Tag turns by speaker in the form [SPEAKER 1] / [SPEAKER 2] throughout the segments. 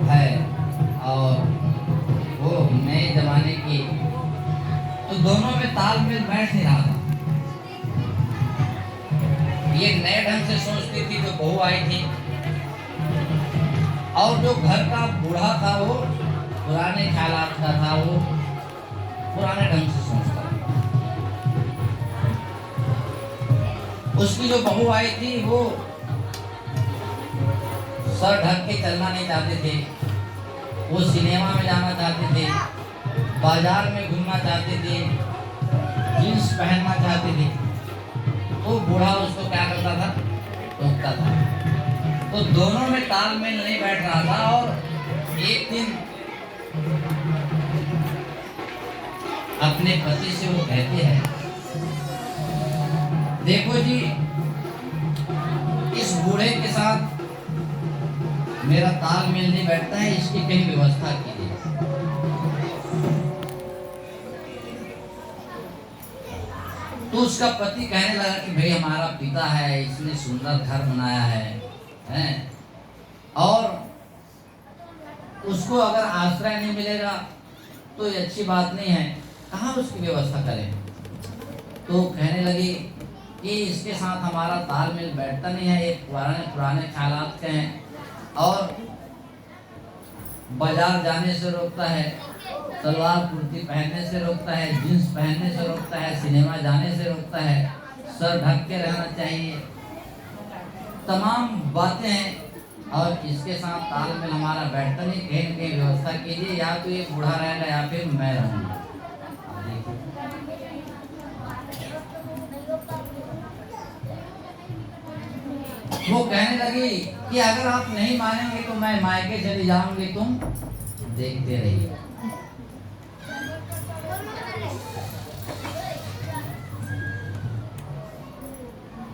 [SPEAKER 1] है और वो नए जमाने की, तो दोनों में तालमेल बैठ नहीं रहा था। ये नए ढंग से सोचती थी जो बहू आई थी, और जो घर का बूढ़ा था वो पुराने ख्यालात का था, वो पुराने ढंग से सोचता था। उसकी जो बहू आई थी वो सर ढक के चलना नहीं चाहते थे, वो सिनेमा में जाना चाहते थे, बाजार में घूमना चाहते थे, जींस पहनना चाहते थे। तो बूढ़ा उसको क्या करता था, रोकता था। तो दोनों में तालमेल नहीं बैठ रहा था। और एक दिन अपने पति से वो कहते हैं, देखो जी, इस बूढ़े के साथ मेरा तालमेल नहीं बैठता है, इसकी कहीं व्यवस्था कीजिए। तो उसका पति कहने लगा कि भाई हमारा पिता है, इसने सुंदर घर बनाया है, और उसको अगर आश्रय नहीं मिलेगा तो ये अच्छी बात नहीं है, कहाँ उसकी व्यवस्था करें। तो कहने लगी कि इसके साथ हमारा तालमेल बैठता नहीं है, एक पुराने ख्यालात के हैं, और बाजार जाने से रोकता है, सलवार कुर्ती पहनने से रोकता है, जींस पहनने से रोकता है, सिनेमा जाने से रोकता है, सर ढक के रहना चाहिए, तमाम बातें हैं। और इसके साथ तालमेल हमारा बैठता नहीं, कहीं न कहीं व्यवस्था कीजिए, या तो ये बूढ़ा रहेगा या फिर मैं रहूँगा। वो कहने लगी कि अगर आप नहीं मानेंगे तो मैं मायके चली जाऊंगी, तुम देखते रहिए।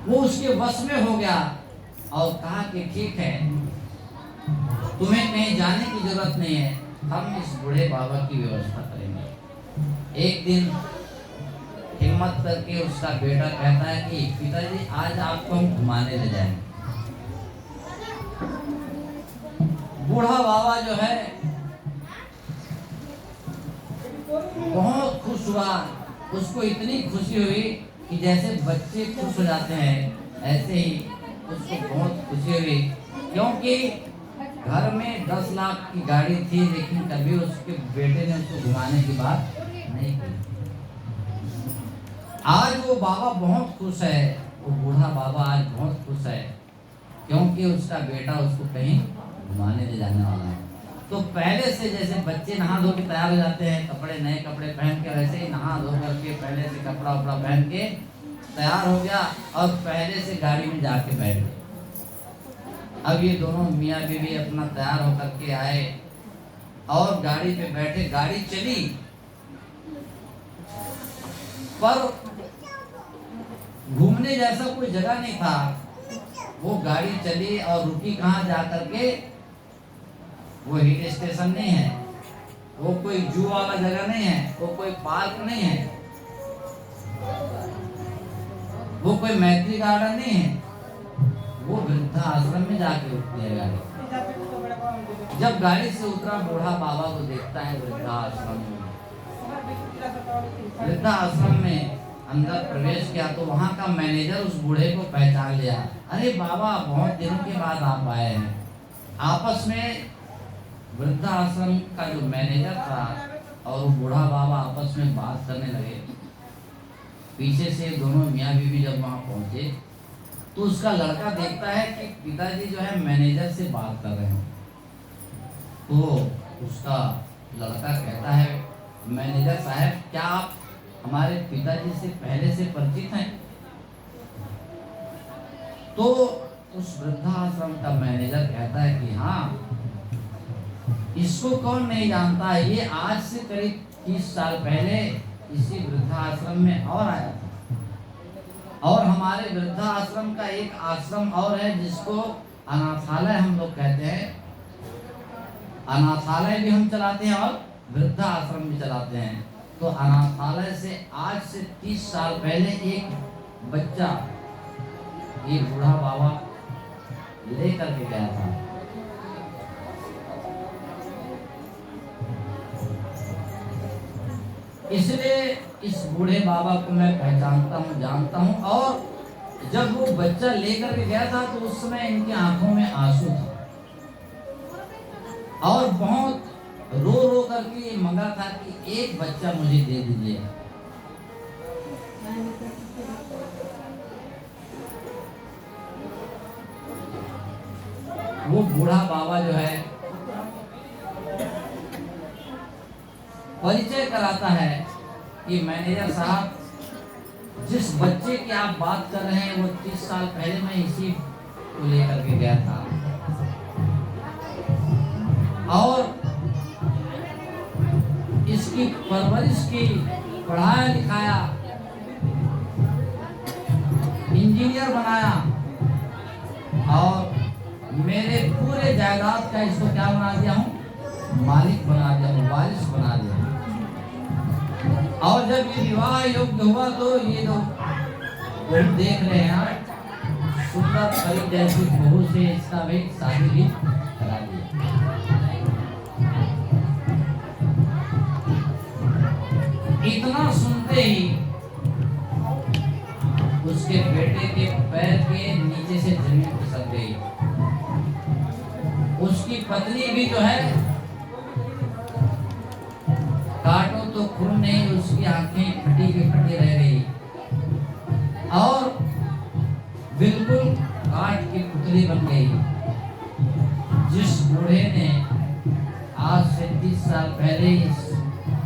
[SPEAKER 1] वो उसके वश में हो गया और कहा कि ठीक है, तुम्हें कहीं जाने की जरूरत नहीं है, हम इस बूढ़े बाबा की व्यवस्था करेंगे। एक दिन हिम्मत करके उसका बेटा कहता है कि पिताजी आज आपको हम घुमाने ले जाएंगे। बूढ़ा बाबा जो है बहुत खुश हुआ, उसको इतनी खुशी हुई कि जैसे बच्चे खुश हो जाते हैं, ऐसे ही उसको बहुत खुशी हुई, क्योंकि घर में 10 लाख की गाड़ी थी, लेकिन कभी उसके बेटे ने उसको घुमाने की बात नहीं की। आज वो बाबा बहुत खुश है, वो बूढ़ा बाबा आज बहुत खुश है, क्योंकि उसका बेटा उसको कहीं घुमाने ले जाने वाला है। तो पहले से जैसे बच्चे नहा धो के तैयार हो जाते हैं, कपड़े नए कपड़े पहन के, वैसे ही नहा धो करके पहले से कपड़ा उपड़ा पहन के तैयार हो गया और पहले से गाड़ी में जाके बैठ गए। अब ये दोनों मियाँ बीवी अपना तैयार होकर के आए और गाड़ी पे बैठे, गाड़ी चली, पर घूमने जैसा कोई जगह नहीं था। वो गाड़ी चली और रुकी कहाँ जा करके, वो हिल स्टेशन नहीं है, वो कोई जू वाला जगह नहीं है, वो कोई पार्क नहीं है, वो कोई मैत्री गार्डन नहीं है, वो वृद्धा आश्रम में जाके रुकती है गाड़ी। जब गाड़ी से उतरा, बूढ़ा बाबा को देखता है वृद्धा आश्रम में। वृद्धा आश्रम में अंदर प्रवेश किया तो वहाँ का मैनेजर उस बूढ़े को पहचान लिया। अरे बाबा, बहुत दिनों के बाद आप आए हैं। आपस में वृद्धा आश्रम का जो मैनेजर था और वो बूढ़ा बाबा आपस में बात करने लगे। पीछे से दोनों मियाँ बीवी जब वहाँ पहुँचे तो उसका लड़का देखता है कि पिताजी जो है मैनेजर से बात कर रहे हैं। तो उसका लड़का कहता है, मैनेजर साहब, क्या आप हमारे पिताजी से पहले से परिचित हैं? तो उस वृद्धाश्रम का मैनेजर कहता है कि हाँ, इसको कौन नहीं जानता है, ये आज से करीब 30 साल पहले इसी वृद्धाश्रम में और आया था। और हमारे वृद्धाश्रम का एक आश्रम और है जिसको अनाथालय हम लोग कहते हैं। अनाथालय भी हम चलाते हैं और वृद्धाश्रम भी चलाते हैं। तो अनाथालय से आज से 30 साल पहले एक बच्चा ये बूढ़ा बाबा ले करके गया था। इसलिए इस बूढ़े बाबा को मैं पहचानता हूँ, जानता हूँ। और जब वो बच्चा लेकर के गया था तो उस समय इनकी आंखों में आंसू था और बहुत रो रो करके ये मंगा था कि एक बच्चा मुझे दे दीजिए। वो बूढ़ा बाबा जो है परिचय कराता है कि मैनेजर साहब, जिस बच्चे की आप बात कर रहे हैं वो 30 साल पहले मैं इसी को लेकर के गया था और इसकी परवरिश की, पढ़ाया लिखाया, इंजीनियर बनाया और मेरे पूरे जायदाद का इसको क्या बना दिया हूँ, मालिक बना दिया हूँ, वारिस बना दिया हूँ। और जब ये विवाह योग्य हुआ तो ये लोग देख रहे हैं सुंदर परी जैसी बहू से इसका भी शादी भी करा दिया। इतना सुनते ही उसके बेटे के पैर के नीचे से जमीन खिसक गई। उसकी पत्नी भी जो है, काटो तो खून नहीं, उसकी आंखें फटी की फटी रह गई और बिल्कुल काट की पुतली बन गई। जिस बूढ़े ने आज से 30 साल पहले इस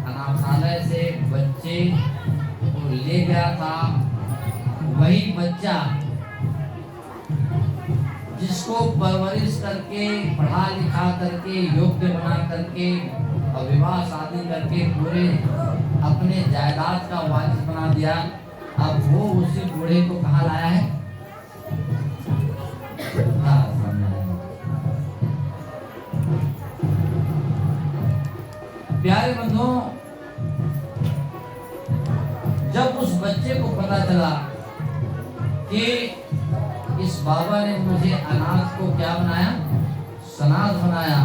[SPEAKER 1] अनाथालय से बच्चे को ले गया था, वही बच्चा जिसको परवरिश करके, पढ़ा लिखा करके, योग्य बना करके और विवाह शादी करके पूरे अपने जायदाद का वारिस बना दिया, अब वो उसी बूढ़े को कहाँ लाया है? प्यारे बंधुओं, जब उस बच्चे को पता चला कि इस बाबा ने मुझे अनाथ को क्या बनाया, सनाथ बनाया,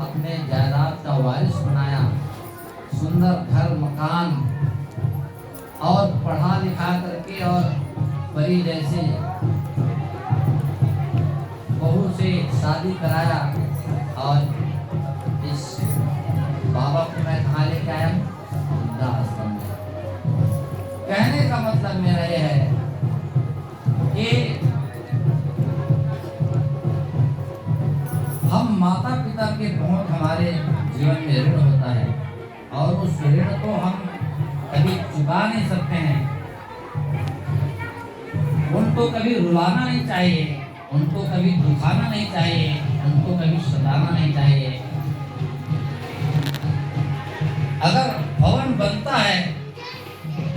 [SPEAKER 1] अपने जायदाद का वारिस बनाया, सुंदर घर मकान और पढ़ा लिखा करके और परी जैसे बहू से शादी कराया, और इस बाबा को मैं कहाँ लेके आया हूँ? वृद्धाश्रम में। कहने का मतलब मेरा यह है कि हम माता पिता के बहुत हमारे जीवन में ऋण होता है और उस ऋण को हम कभी चुका नहीं सकते हैं। उनको कभी रुलाना नहीं चाहिए, उनको कभी दुखाना नहीं चाहिए, उनको कभी सताना नहीं चाहिए। अगर भवन बनता है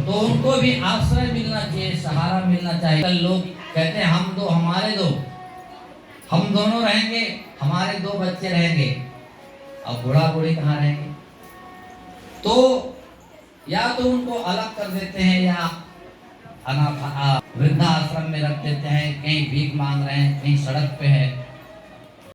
[SPEAKER 1] तो उनको भी आश्रय मिलना चाहिए, सहारा मिलना चाहिए। कल लोग कहते हैं हम दो, हमारे दो, हम दोनों रहेंगे, हमारे 2 बच्चे रहेंगे, अब बूढ़ा बूढ़ी कहाँ रहेंगे? तो या तो उनको अलग कर देते हैं या वृद्धाश्रम में रख देते हैं, कहीं भीख मांग रहे हैं, कहीं सड़क पे है।